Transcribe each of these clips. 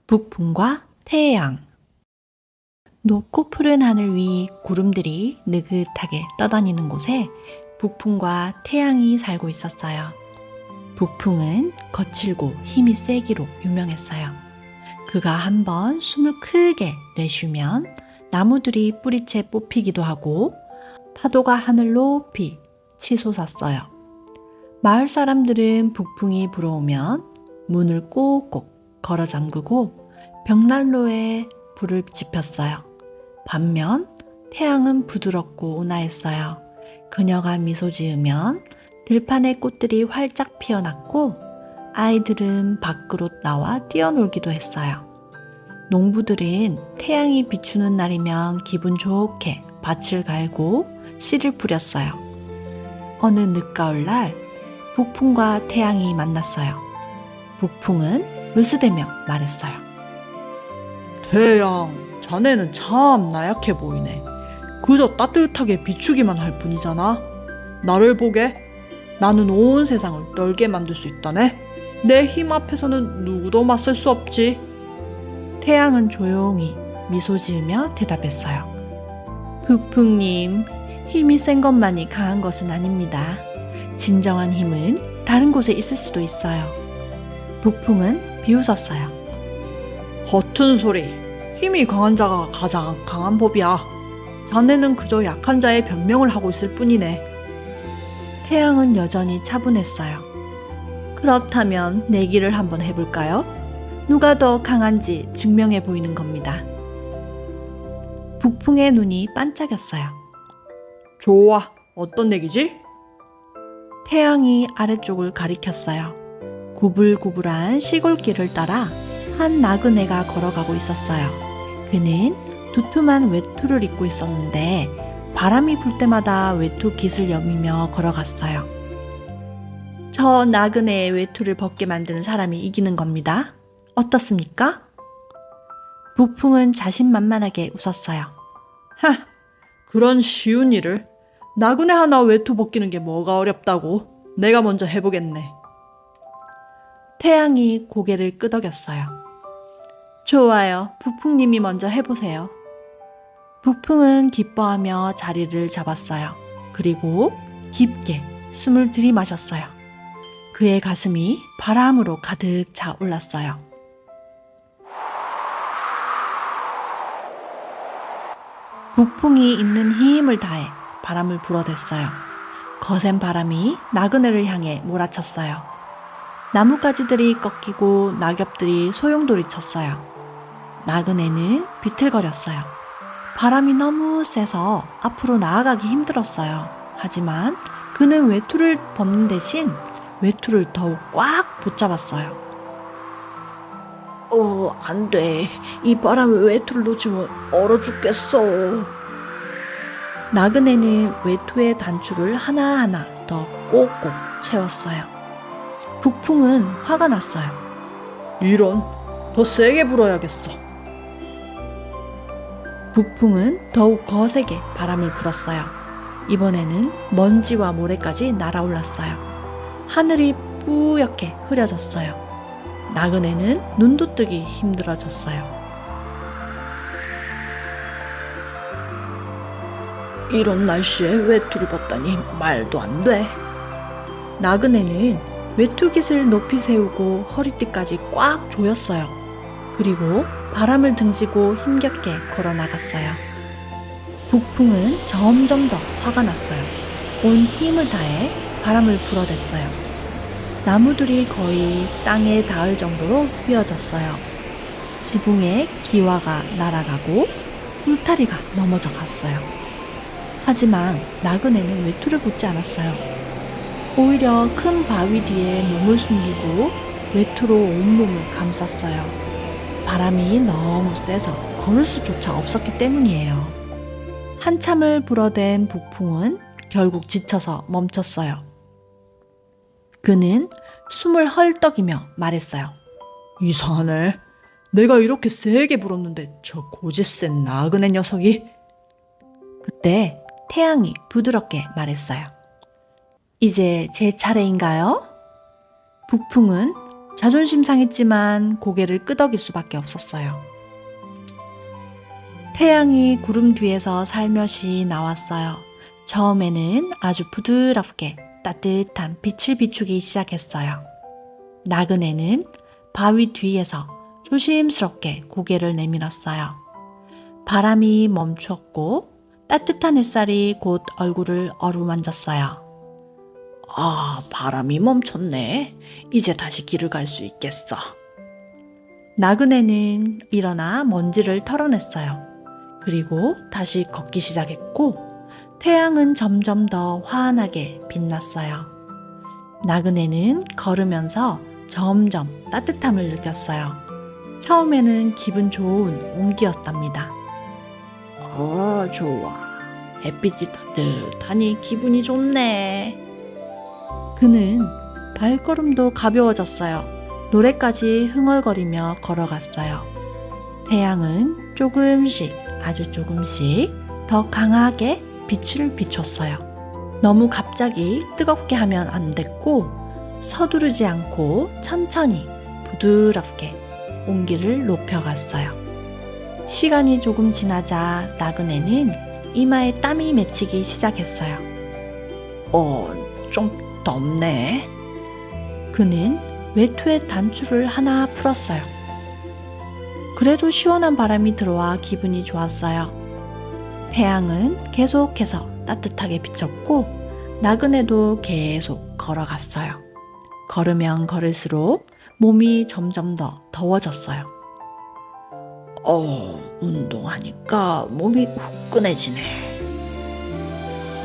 북풍과 태양. 높고 푸른 하늘 위 구름들이 느긋하게 떠다니는 곳에 북풍과 태양이 살고 있었어요. 북풍은 거칠고 힘이 세기로 유명했어요. 그가 한번 숨을 크게 내쉬면 나무들이 뿌리채 뽑히기도 하고 파도가 하늘 높이 치솟았어요. 마을 사람들은 북풍이 불어오면 문을 꼭꼭 걸어 잠그고 벽난로에 불을 지폈어요. 반면 태양은 부드럽고 온화했어요. 그녀가 미소 지으면 들판의 꽃들이 활짝 피어났고 아이들은 밖으로 나와 뛰어놀기도 했어요. 농부들은 태양이 비추는 날이면 기분 좋게 밭을 갈고 씨를 뿌렸어요. 어느 늦가을 날 북풍과 태양이 만났어요. 북풍은 으스대며 말했어요. 태양, 자네는 참 나약해 보이네. 그저 따뜻하게 비추기만 할 뿐이잖아. 나를 보게. 나는 온 세상을 떨게 만들 수 있다네. 내 힘 앞에서는 누구도 맞설 수 없지. 태양은 조용히 미소 지으며 대답했어요. 북풍님, 힘이 센 것만이 강한 것은 아닙니다. 진정한 힘은 다른 곳에 있을 수도 있어요. 북풍은 비웃었어요. 허튼 소리. 힘이 강한 자가 가장 강한 법이야. 자네는 그저 약한 자의 변명을 하고 있을 뿐이네. 태양은 여전히 차분했어요. 그렇다면 내기를 한번 해볼까요? 누가 더 강한지 증명해 보이는 겁니다. 북풍의 눈이 반짝였어요. 좋아. 어떤 얘기지? 태양이 아래쪽을 가리켰어요. 구불구불한 시골길을 따라 한 나그네가 걸어가고 있었어요. 그는 두툼한 외투를 입고 있었는데 바람이 불 때마다 외투 깃을 여미며 걸어갔어요. 저 나그네의 외투를 벗게 만드는 사람이 이기는 겁니다. 어떻습니까? 북풍은 자신만만하게 웃었어요. 하, 그런 쉬운 일을. 나그네 하나 외투 벗기는 게 뭐가 어렵다고. 내가 먼저 해보겠네. 태양이 고개를 끄덕였어요. 좋아요. 북풍님이 먼저 해보세요. 북풍은 기뻐하며 자리를 잡았어요. 그리고 깊게 숨을 들이마셨어요. 그의 가슴이 바람으로 가득 차올랐어요. 북풍이 있는 힘을 다해 바람을 불어댔어요. 거센 바람이 나그네를 향해 몰아쳤어요. 나뭇가지들이 꺾이고 낙엽들이 소용돌이 쳤어요. 나그네는 비틀거렸어요. 바람이 너무 세서 앞으로 나아가기 힘들었어요. 하지만 그는 외투를 벗는 대신 외투를 더욱 꽉 붙잡았어요. 안 돼. 이 바람에 외투를 놓치면 얼어 죽겠어. 나그네는 외투의 단추를 하나하나 더 꼭꼭 채웠어요. 북풍은 화가 났어요. 이런, 더 세게 불어야겠어. 북풍은 더욱 거세게 바람을 불었어요. 이번에는 먼지와 모래까지 날아올랐어요. 하늘이 뿌옇게 흐려졌어요. 나그네는 눈도 뜨기 힘들어졌어요. 이런 날씨에 외투를 벗다니 말도 안 돼. 나그네는 외투깃을 높이 세우고 허리띠까지 꽉 조였어요. 그리고 바람을 등지고 힘겹게 걸어 나갔어요. 북풍은 점점 더 화가 났어요. 온 힘을 다해 바람을 불어댔어요. 나무들이 거의 땅에 닿을 정도로 휘어졌어요. 지붕에 기와가 날아가고 울타리가 넘어져 갔어요. 하지만 나그네는 외투를 벗지 않았어요. 오히려 큰 바위 뒤에 몸을 숨기고 외투로 온몸을 감쌌어요. 바람이 너무 세서 걸을 수조차 없었기 때문이에요. 한참을 불어댄 북풍은 결국 지쳐서 멈췄어요. 그는 숨을 헐떡이며 말했어요. 이상하네. 내가 이렇게 세게 불었는데 저 고집센 나그네 녀석이. 그때 태양이 부드럽게 말했어요. 이제 제 차례인가요? 북풍은 자존심 상했지만 고개를 끄덕일 수밖에 없었어요. 태양이 구름 뒤에서 살며시 나왔어요. 처음에는 아주 부드럽게 따뜻한 빛을 비추기 시작했어요. 나그네는 바위 뒤에서 조심스럽게 고개를 내밀었어요. 바람이 멈추었고 따뜻한 햇살이 곧 얼굴을 어루만졌어요. 아, 바람이 멈췄네. 이제 다시 길을 갈 수 있겠어. 나그네는 일어나 먼지를 털어냈어요. 그리고 다시 걷기 시작했고 태양은 점점 더 환하게 빛났어요. 나그네는 걸으면서 점점 따뜻함을 느꼈어요. 처음에는 기분 좋은 온기였답니다. 좋아. 햇빛이 따뜻하니 기분이 좋네. 그는 발걸음도 가벼워졌어요. 노래까지 흥얼거리며 걸어갔어요. 태양은 조금씩, 아주 조금씩 더 강하게 빛을 비췄어요. 너무 갑자기 뜨겁게 하면 안 됐고 서두르지 않고 천천히 부드럽게 온기를 높여갔어요. 시간이 조금 지나자 나그네는 이마에 땀이 맺히기 시작했어요. 좀 덥네. 그는 외투의 단추를 하나 풀었어요. 그래도 시원한 바람이 들어와 기분이 좋았어요. 태양은 계속해서 따뜻하게 비쳤고 나그네도 계속 걸어갔어요. 걸으면 걸을수록 몸이 점점 더 더워졌어요. 운동하니까 몸이 후끈해지네.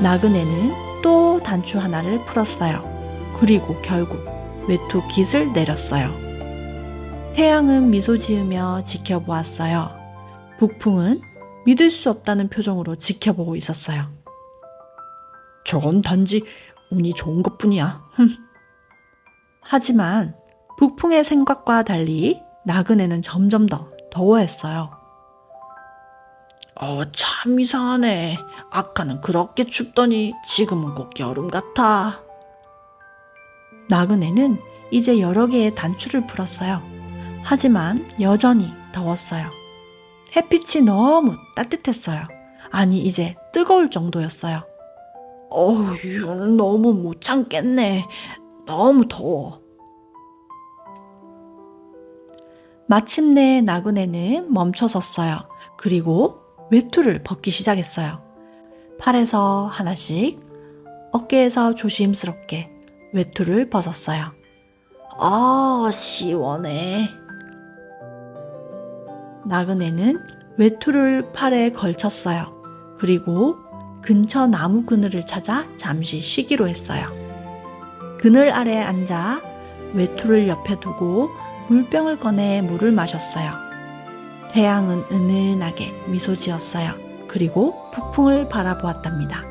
나그네는 또 단추 하나를 풀었어요. 그리고 결국 외투 깃을 내렸어요. 태양은 미소 지으며 지켜보았어요. 북풍은 믿을 수 없다는 표정으로 지켜보고 있었어요. 저건 단지 운이 좋은 것뿐이야. 하지만 북풍의 생각과 달리 나그네는 점점 더 더워했어요. 참 이상하네. 아까는 그렇게 춥더니 지금은 꼭 여름 같아. 나그네는 이제 여러 개의 단추를 풀었어요. 하지만 여전히 더웠어요. 햇빛이 너무 따뜻했어요. 아니, 이제 뜨거울 정도였어요. 이건 너무 못 참겠네. 너무 더워. 마침내 나그네는 멈춰섰어요. 그리고 외투를 벗기 시작했어요. 팔에서 하나씩, 어깨에서 조심스럽게 외투를 벗었어요. 시원해. 나그네는 외투를 팔에 걸쳤어요. 그리고 근처 나무 그늘을 찾아 잠시 쉬기로 했어요. 그늘 아래 앉아 외투를 옆에 두고 물병을 꺼내 물을 마셨어요. 태양은 은은하게 미소 지었어요. 그리고 북풍을 바라보았답니다.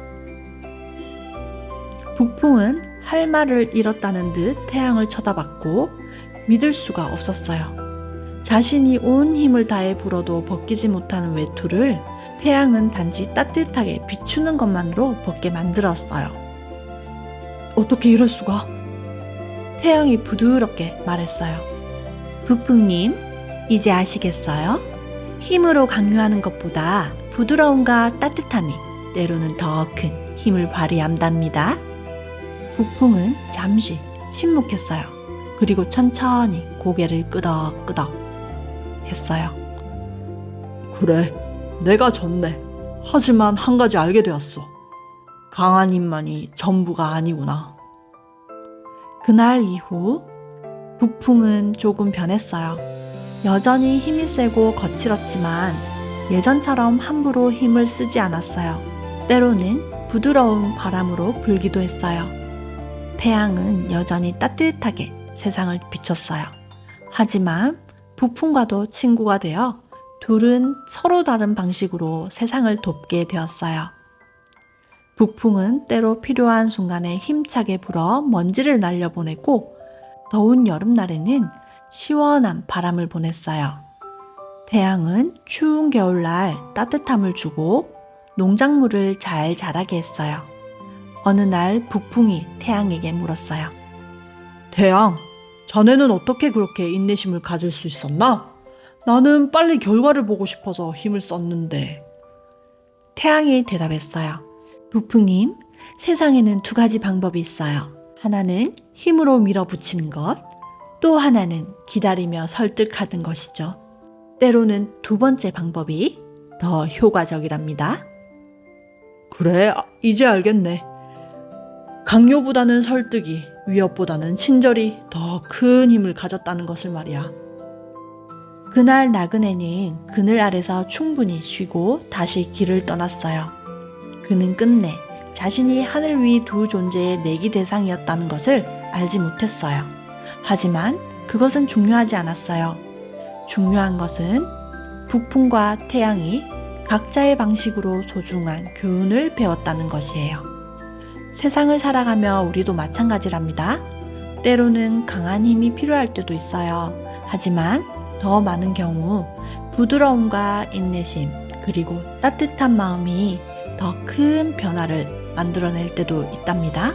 북풍은 할 말을 잃었다는 듯 태양을 쳐다봤고 믿을 수가 없었어요. 자신이 온 힘을 다해 불어도 벗기지 못하는 외투를 태양은 단지 따뜻하게 비추는 것만으로 벗게 만들었어요. 어떻게 이럴 수가? 태양이 부드럽게 말했어요. 북풍님, 이제 아시겠어요? 힘으로 강요하는 것보다 부드러움과 따뜻함이 때로는 더 큰 힘을 발휘한답니다. 북풍은 잠시 침묵했어요. 그리고 천천히 고개를 끄덕끄덕 했어요. 그래, 내가 졌네. 하지만 한 가지 알게 되었어. 강한 힘만이 전부가 아니구나. 그날 이후 북풍은 조금 변했어요. 여전히 힘이 세고 거칠었지만 예전처럼 함부로 힘을 쓰지 않았어요. 때로는 부드러운 바람으로 불기도 했어요. 태양은 여전히 따뜻하게 세상을 비췄어요. 하지만 북풍과도 친구가 되어 둘은 서로 다른 방식으로 세상을 돕게 되었어요. 북풍은 때로 필요한 순간에 힘차게 불어 먼지를 날려보내고 더운 여름날에는 시원한 바람을 보냈어요. 태양은 추운 겨울날 따뜻함을 주고 농작물을 잘 자라게 했어요. 어느 날 북풍이 태양에게 물었어요. 태양, 자네는 어떻게 그렇게 인내심을 가질 수 있었나? 나는 빨리 결과를 보고 싶어서 힘을 썼는데. 태양이 대답했어요. 부풍님, 세상에는 두 가지 방법이 있어요. 하나는 힘으로 밀어붙이는 것, 또 하나는 기다리며 설득하는 것이죠. 때로는 두 번째 방법이 더 효과적이랍니다. 그래, 이제 알겠네. 강요보다는 설득이, 위협보다는 친절이 더 큰 힘을 가졌다는 것을 말이야. 그날 나그네는 그늘 아래서 충분히 쉬고 다시 길을 떠났어요. 그는 끝내 자신이 하늘 위 두 존재의 내기 대상이었다는 것을 알지 못했어요. 하지만 그것은 중요하지 않았어요. 중요한 것은 북풍과 태양이 각자의 방식으로 소중한 교훈을 배웠다는 것이에요. 세상을 살아가며 우리도 마찬가지랍니다. 때로는 강한 힘이 필요할 때도 있어요. 하지만 더 많은 경우 부드러움과 인내심 그리고 따뜻한 마음이 더 큰 변화를 만들어낼 때도 있답니다.